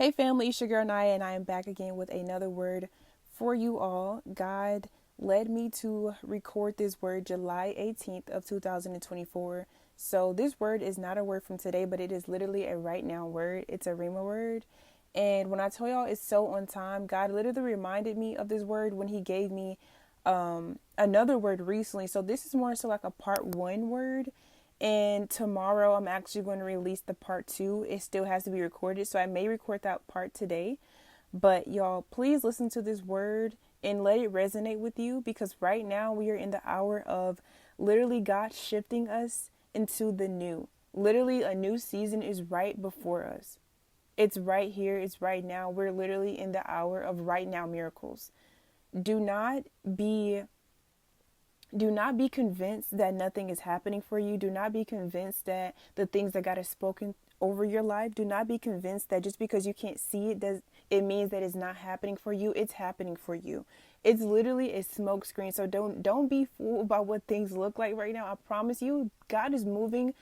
Hey family, it's your girl Naya, and I am back again with another word for you all. God led me to record this word July 18th of 2024. So this word is not a word from today, but it is literally a right now word. It's a Rhema word. And when I tell y'all it's so on time, God literally reminded me of this word when he gave me another word recently. So this is more so like a part one word. And tomorrow I'm actually going to release the part two. It still has to be recorded, so I may record that part today. But y'all, please listen to this word and let it resonate with you, because right now we are in the hour of literally God shifting us into the new. Literally a new season is right before us. It's right here. It's right now. We're literally in the hour of right now miracles. Do not be convinced that nothing is happening for you. Do not be convinced that the things that God has spoken over your life, do not be convinced that just because you can't see it means that it's not happening for you. It's happening for you. It's literally a smoke screen. So don't be fooled by what things look like right now. I promise you, God is moving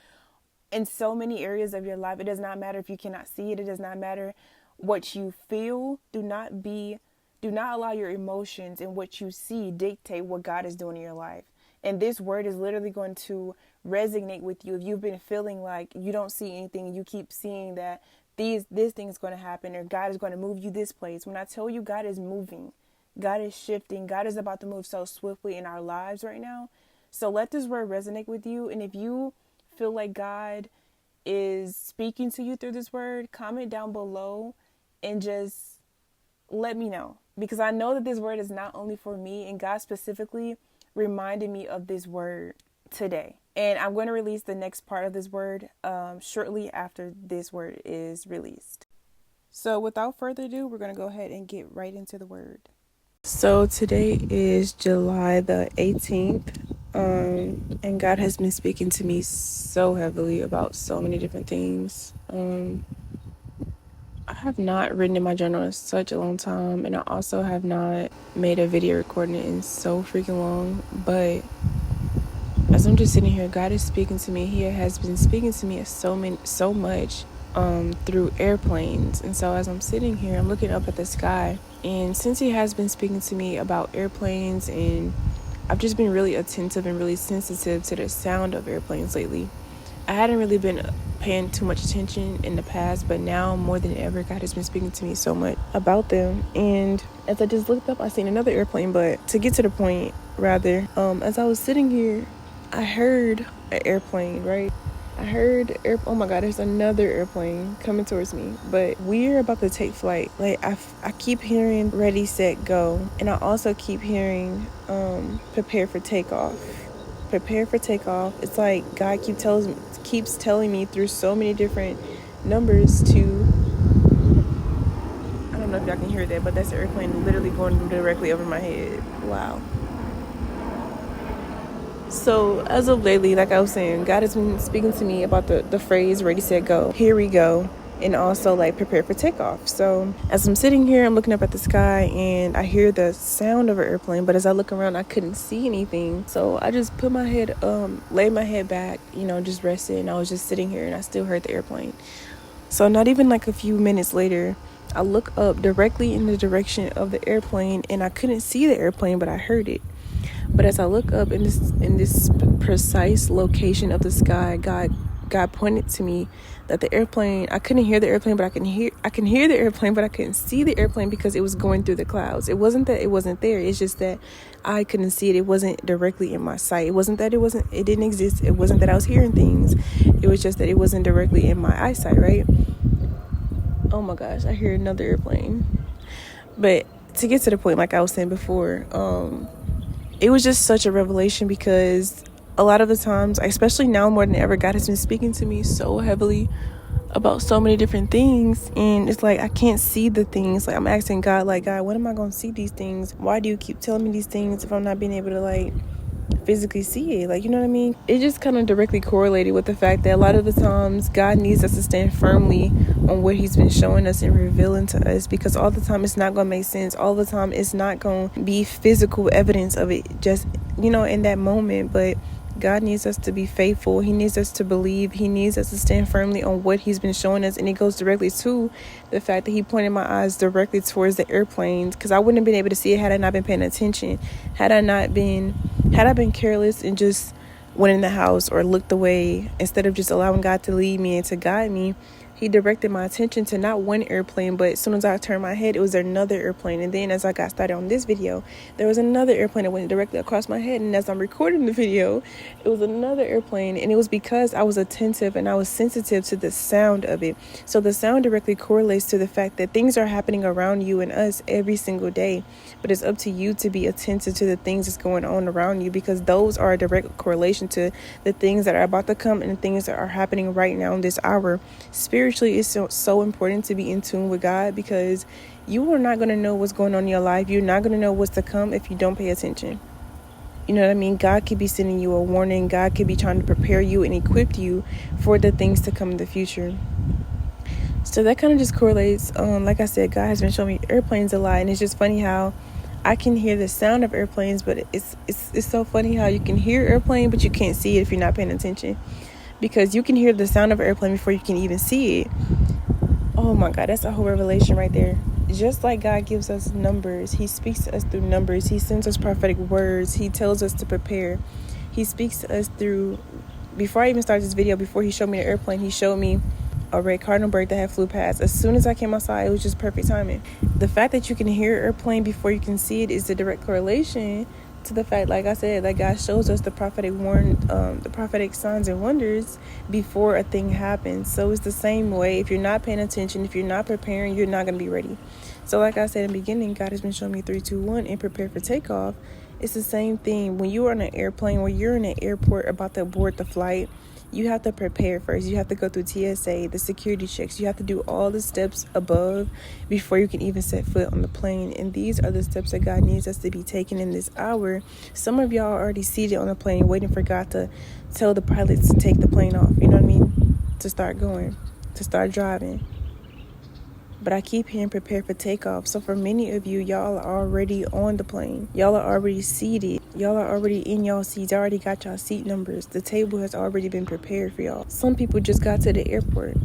in so many areas of your life. It does not matter if you cannot see it. It does not matter what you feel. Do not allow your emotions and what you see dictate what God is doing in your life. And this word is literally going to resonate with you. If you've been feeling like you don't see anything, you keep seeing that this thing is going to happen, or God is going to move you this place. When I tell you God is moving, God is shifting, God is about to move so swiftly in our lives right now. So let this word resonate with you. And if you feel like God is speaking to you through this word, comment down below and just let me know, because I know that this word is not only for me, and God specifically reminded me of this word today. And I'm going to release the next part of this word shortly after this word is released. So without further ado, we're going to go ahead and get right into the word. So today is July the 18th, and God has been speaking to me so heavily about so many different things. I have not written in my journal in such a long time, and I also have not made a video recording it in so freaking long. But as I'm just sitting here, God is speaking to me. He has been speaking to me so much through airplanes. And so as I'm sitting here, I'm looking up at the sky, and since he has been speaking to me about airplanes, and I've just been really attentive and really sensitive to the sound of airplanes lately. I hadn't really been paying too much attention in the past, but now more than ever, God has been speaking to me so much about them. And as I just looked up, I seen another airplane. But to get to the point, rather, as I was sitting here, I heard an airplane, right? Oh my God, there's another airplane coming towards me. But we're about to take flight. Like, I keep hearing ready, set, go. And I also keep hearing prepare for takeoff. Prepare for takeoff. It's like God keeps telling me through so many different numbers to, I don't know if y'all can hear that, but that's the airplane literally going directly over my head. Wow. So as of lately, like I was saying, God has been speaking to me about the phrase ready, set, go. Here we go. And also like prepare for takeoff. So as I'm sitting here, I'm looking up at the sky, and I hear the sound of an airplane, but as I look around, I couldn't see anything. So I just put my head, laid my head back, just rested, and I was just sitting here, and I still heard the airplane. So not even like a few minutes later, I look up directly in the direction of the airplane, and I couldn't see the airplane, but I heard it. But as I look up in this precise location of the sky, God pointed to me that the airplane, I couldn't hear the airplane, but I can hear the airplane, but I couldn't see the airplane because it was going through the clouds. It wasn't that it wasn't there. It's just that I couldn't see it. It wasn't directly in my sight. It wasn't that it didn't exist. It wasn't that I was hearing things. It was just that it wasn't directly in my eyesight, right? Oh my gosh, I hear another airplane. But to get to the point, like I was saying before, it was just such a revelation, because a lot of the times, especially now more than ever, God has been speaking to me so heavily about so many different things. And it's like I can't see the things. Like I'm asking God, like, God, when am I going to see these things? Why do you keep telling me these things if I'm not being able to like physically see it? Like, you know what I mean? It just kind of directly correlated with the fact that a lot of the times God needs us to stand firmly on what he's been showing us and revealing to us, because all the time it's not going to make sense. All the time it's not going to be physical evidence of it just, in that moment. But God needs us to be faithful. He needs us to believe. He needs us to stand firmly on what he's been showing us. And it goes directly to the fact that he pointed my eyes directly towards the airplanes, because I wouldn't have been able to see it had I not been paying attention. Had I been careless and just went in the house or looked away instead of just allowing God to lead me and to guide me, he directed my attention to not one airplane, but as soon as I turned my head, it was another airplane. And then as I got started on this video, there was another airplane that went directly across my head. And as I'm recording the video, it was another airplane. And it was because I was attentive and I was sensitive to the sound of it. So the sound directly correlates to the fact that things are happening around you and us every single day. But it's up to you to be attentive to the things that's going on around you, because those are a direct correlation to the things that are about to come and the things that are happening right now in this hour. Spiritually, it's so important to be in tune with God, because you are not going to know what's going on in your life. You're not going to know what's to come if you don't pay attention. You know what I mean? God could be sending you a warning. God could be trying to prepare you and equip you for the things to come in the future. So that kind of just correlates. Like I said, God has been showing me airplanes a lot, and it's just funny how I can hear the sound of airplanes, but it's so funny how you can hear airplane, but you can't see it if you're not paying attention, because you can hear the sound of an airplane before you can even see it. Oh my God, that's a whole revelation right there. Just like God gives us numbers, he speaks to us through numbers. He sends us prophetic words. He tells us to prepare. He speaks to us through, before I even started this video, before he showed me the airplane, he showed me a red cardinal bird that had flew past. As soon as I came outside, it was just perfect timing. The fact that you can hear an airplane before you can see it is a direct correlation to the fact, like I said, that God shows us the prophetic signs and wonders before a thing happens. So it's the same way. If you're not paying attention, if you're not preparing, you're not going to be ready. So like I said in the beginning, God has been showing me 3, 2, 1 and prepare for takeoff. It's the same thing. When you are on an airplane or you're in an airport about to board the flight, you have to prepare first. You have to go through TSA, the security checks. You have to do all the steps above before you can even set foot on the plane. And these are the steps that God needs us to be taking in this hour. Some of y'all are already seated on the plane waiting for God to tell the pilots to take the plane off. You know what I mean? To start going, to start driving. But I keep hearing prepare for takeoff. So for many of you, y'all are already on the plane. Y'all are already seated. Y'all are already in y'all seats. Y'all already got y'all seat numbers. The table has already been prepared for y'all. Some people just got to the airport.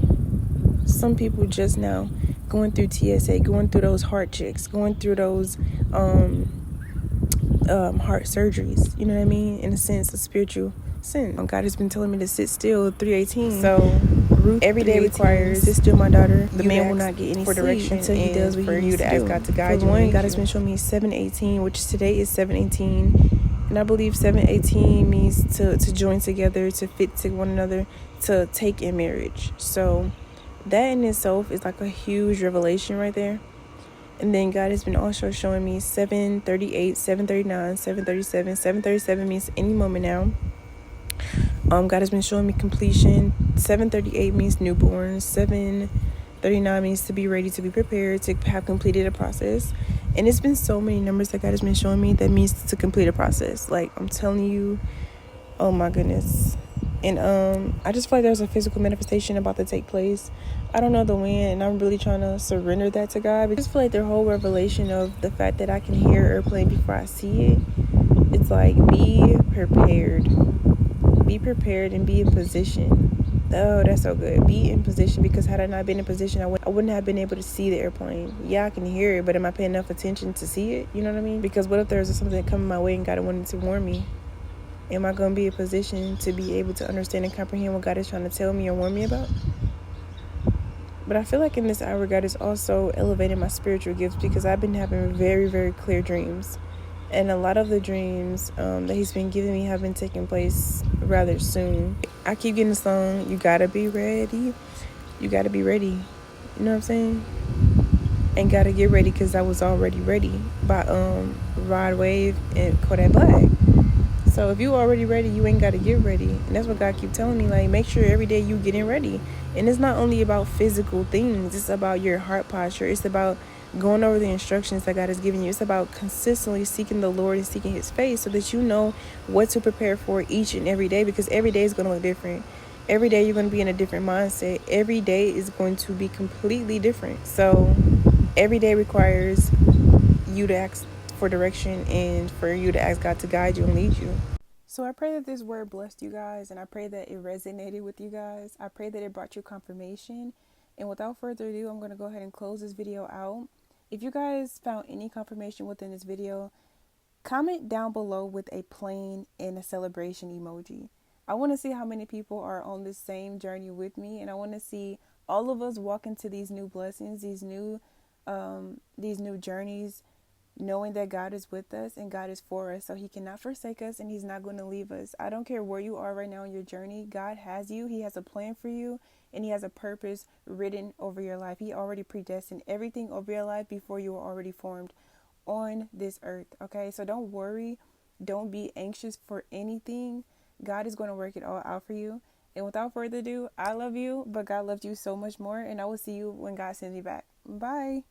Some people just now going through TSA, going through those heart checks, going through those heart surgeries. You know what I mean? In a sense, a spiritual sense. God has been telling me to sit still, 3:18. So every day requires sit still, my daughter. The man will not get any for direction until he does what he needs to do. God to guide you. For one, God has been showing me 7:18, which today is 7:18. And I believe 7:18 means to join together, to fit to one another, to take in marriage. So that in itself is like a huge revelation right there. And then God has been also showing me 7:38, 7:39, 7:37. 7:37 means any moment now. God has been showing me completion. 7:38 means newborn. 7:39 means to be ready, to be prepared, to have completed a process. And it's been so many numbers that God has been showing me that means to complete a process. Like, I'm telling you, oh my goodness. And I just feel like there's a physical manifestation about to take place. I don't know the when, and I'm really trying to surrender that to God. But I just feel like the whole revelation of the fact that I can hear an airplane before I see it, it's like, be prepared. Be prepared and be in position. Oh, that's so good. Be in position, because had I not been in position, I wouldn't have been able to see the airplane. Yeah, I can hear it, but am I paying enough attention to see it? You know what I mean? Because what if there's something that coming my way and God wanted to warn me? Am I going to be in position to be able to understand and comprehend what God is trying to tell me or warn me about? But I feel like in this hour, God is also elevating my spiritual gifts, because I've been having very, very clear dreams. And a lot of the dreams that he's been giving me have been taking place rather soon. I keep getting the song, you gotta be ready. You gotta be ready. You know what I'm saying? And gotta get ready, because I was already ready by Rod Wave and Kodak Black. So if you already ready, you ain't gotta get ready. And that's what God keep telling me. Like, make sure every day you getting ready. And it's not only about physical things. It's about your heart posture. It's about going over the instructions that God has given you. It's about consistently seeking the Lord and seeking his face, so that you know what to prepare for each and every day, because every day is going to look different. Every day you're going to be in a different mindset. Every day is going to be completely different. So every day requires you to ask for direction and for you to ask God to guide you and lead you. So I pray that this word blessed you guys, and I pray that it resonated with you guys. I pray that it brought you confirmation. And without further ado, I'm going to go ahead and close this video out. If you guys found any confirmation within this video, comment down below with a plain and a celebration emoji. I want to see how many people are on this same journey with me, and I want to see all of us walk into these new blessings, these new journeys, knowing that God is with us and God is for us, so he cannot forsake us and he's not going to leave us. I don't care where you are right now in your journey. God has you. He has a plan for you, and he has a purpose written over your life. He already predestined everything over your life before you were already formed on this earth. Okay, so don't worry, don't be anxious for anything. God is going to work it all out for you. And without further ado, I love you, but God loves you so much more, and I will see you when God sends me back. Bye.